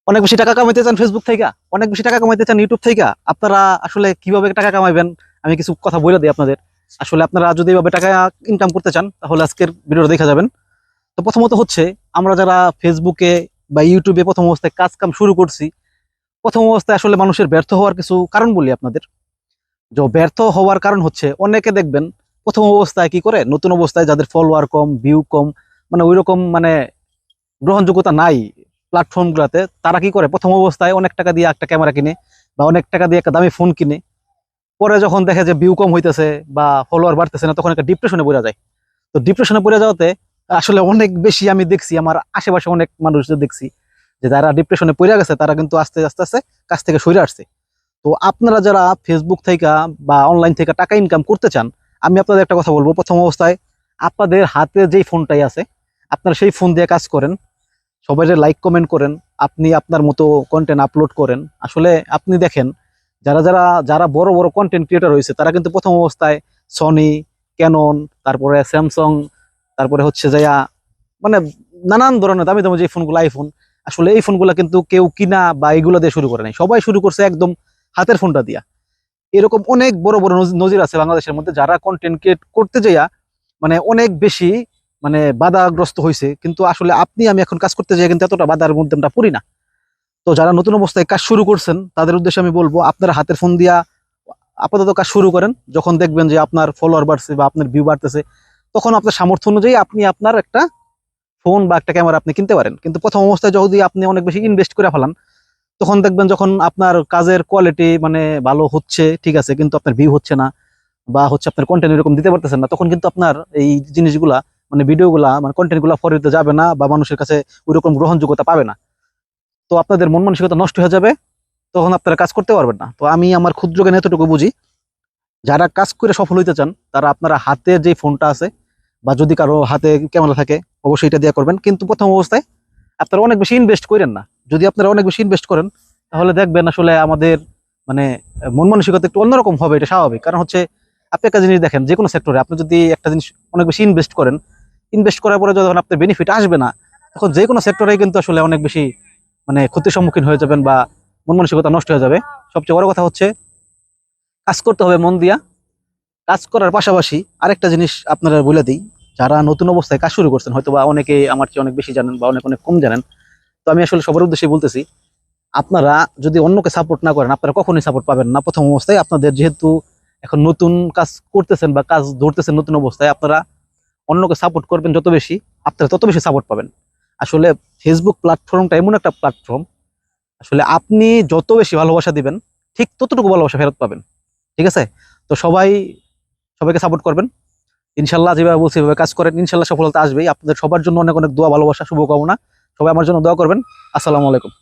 অনেক বেশি টাকা কামাইতে চান ফেসবুক থেকে, অনেক বেশি টাকা কামাইতে চান ইউটিউব থেকে, আপনারা আসলে কিভাবে টাকা কামাইবেন আমি কিছু কথা বলে দিই আপনাদের। আসলে আপনারা যদি এভাবে টাকা ইনকাম করতে চান তাহলে আজকের ভিডিওটা দেখা যাবেন। তো প্রথমত হচ্ছে, আমরা যারা ফেসবুকে বা ইউটিউবে প্রথম অবস্থায় কাজ কাম শুরু করছি, প্রথম অবস্থায় আসলে মানুষের ব্যর্থ হওয়ার কিছু কারণ বলি আপনাদের। যে ব্যর্থ হওয়ার কারণ হচ্ছে, অনেকে দেখবেন প্রথম অবস্থায় কি করে, নতুন অবস্থায় যাদের ফলোয়ার কম, ভিউ কম, মানে ওইরকম মানে গ্রহণযোগ্যতা নাই প্ল্যাটফর্ম গুলাতে, তারা কি করে প্রথম অবস্থায় অনেক টাকা দিয়ে একটা ক্যামেরা কিনে বা অনেক টাকা দিয়ে একটা দামি ফোন কিনে, পরে যখন দেখে যে ভিউ কম হইতেছে বা ফলোয়ার বাড়তেছে না, তখন একটা ডিপ্রেশনে পড়ে যায়। তো ডিপ্রেশনে পড়ে যাওয়াতে আসলে অনেক বেশি আমি দেখছি, আমার আশেপাশে অনেক মানুষদের দেখছি যে যারা ডিপ্রেশনে পড়ে গেছে তারা কিন্তু আস্তে আস্তে আস্তে কাছ থেকে সরে আসছে। তো আপনারা যারা ফেসবুক থেকে বা অনলাইন থেকে টাকা ইনকাম করতে চান, আমি আপনাদের একটা কথা বলবো। প্রথম অবস্থায় আপনাদের হাতে যেই ফোনটাই আছে, আপনারা সেই ফোন দিয়ে কাজ করেন, সবাই লাইক কমেন্ট করেন, আপনি আপনার মতো কন্টেন্ট আপলোড করেন। আসলে আপনি দেখেন, যারা যারা যারা বড় বড় কন্টেন্ট ক্রিয়েটর হয়েছে তারা কিন্তু প্রথম অবস্থায় সনি, ক্যানন, তারপরে স্যামসাং, তারপরে হচ্ছে যাইয়া মানে নানান ধরনের দামি দামি যে ফোনগুলো, আইফোন, আসলে এই ফোনগুলো কিন্তু কেউ কিনা বা এইগুলো দিয়ে শুরু করে নাই, সবাই শুরু করছে একদম হাতের ফোনটা দিয়া। এরকম অনেক বড় বড় নজির আছে বাংলাদেশের মধ্যে, যারা কন্টেন্ট ক্রিয়েট করতে যাইয়া মানে অনেক বেশি মানে বাধাগ্রস্ত হয়েছে। কিন্তু আসলে আপনি আমি এখন কাজ করতে যাই কিন্তু এতটা বাধার মধ্যে আমরা পড়ি না। তো যারা নতুন অবস্থায় কাজ শুরু করছেন তাদের উদ্দেশ্যে আমি বলবো, আপনারা হাতের ফোন দিয়া আপাতত কাজ শুরু করেন। যখন দেখবেন যে আপনার ফলোয়ার বাড়ছে বা আপনার ভিউ বাড়তেছে, তখন আপনার সামর্থ্য অনুযায়ী আপনি আপনার একটা ফোন বা একটা ক্যামেরা আপনি কিনতে পারেন। কিন্তু প্রথম অবস্থায় যদি আপনি অনেক বেশি ইনভেস্ট করে ফেলান, তখন দেখবেন যখন আপনার কাজের কোয়ালিটি মানে ভালো হচ্ছে, ঠিক আছে, কিন্তু আপনার ভিউ হচ্ছে না বা হচ্ছে আপনার কন্টেন্ট এরকম দিতে পারতেছেন না, তখন কিন্তু আপনার এই জিনিসগুলা মানে ভিডিওগুলা মানে কন্টেন্ট গুলা ফরিতে যাবে না বা মানুষের কাছে ওইরকম গ্রহণযোগ্যতা পাবে না। তো আপনাদের মন মানসিকতা নষ্ট হয়ে যাবে, তখন আপনারা কাজ করতে পারবেন না। তো আমি আমার ক্ষুদ্র জ্ঞানে এতটুকু বুঝি, যারা কাজ করে সফল হইতে চান তারা আপনারা হাতের যে ফোনটা আছে বা যদি কারো হাতে ক্যামেরা থাকে, অবশ্যই এটা দিয়ে করবেন। কিন্তু প্রথম অবস্থায় আপনারা অনেক বেশি ইনভেস্ট করেন না। যদি আপনারা অনেক বেশি ইনভেস্ট করেন তাহলে দেখবেন আসলে আমাদের মানে মন মানসিকতা একটু অন্যরকম হবে, এটা স্বাভাবিক। কারণ হচ্ছে, আপনি একটা জিনিস দেখেন, যে কোনো সেক্টরে আপনি যদি একটা জিনিস অনেক বেশি ইনভেস্ট করেন, ইনভেস্ট করার পরে যখন আপনার বেনিফিট আসবে না, তখন যে কোনো সেক্টরে কিন্তু আসলে অনেক বেশি মানে ক্ষতির সম্মুখীন হয়ে যাবেন বা মন মানসিকতা নষ্ট হয়ে যাবে। সবচেয়ে বড় কথা হচ্ছে, কাজ করতে হবে মন দিয়া। কাজ করার পাশাপাশি আরেকটা জিনিস আপনারা বলে দিই, যারা নতুন অবস্থায় কাজ শুরু করছেন, হয়তো বা অনেকে আমার চেয়ে অনেক বেশি জানেন বা অনেক অনেক কম জানেন, তো আমি আসলে সবার উদ্দেশ্যে বলতেছি, আপনারা যদি অন্যকে সাপোর্ট না করেন আপনারা কখনোই সাপোর্ট পাবেন না। প্রথম অবস্থায় আপনাদের যেহেতু এখন নতুন কাজ করতেছেন বা কাজ ধরতেছেন নতুন অবস্থায়, আপনারা অন্যকে সাপোর্ট করবেন যত বেশি, আপনারা তত বেশি সাপোর্ট পাবেন। আসলে ফেসবুক প্ল্যাটফর্মটা এমন একটা প্ল্যাটফর্ম, আসলে আপনি যত বেশি ভালোবাসা দিবেন ঠিক ততটুকু ভালোবাসা ফেরত পাবেন। ঠিক আছে? তো সবাইকে সাপোর্ট করবেন ইনশাল্লাহ। যেভাবে বলছি এভাবে কাজ করেন, ইনশাল্লাহ সফলতা আসবেই। আপনাদের সবার জন্য অনেক অনেক দোয়া, ভালোবাসা, শুভকামনা। সবাই আমার জন্য দোয়া করবেন। আসসালামু আলাইকুম।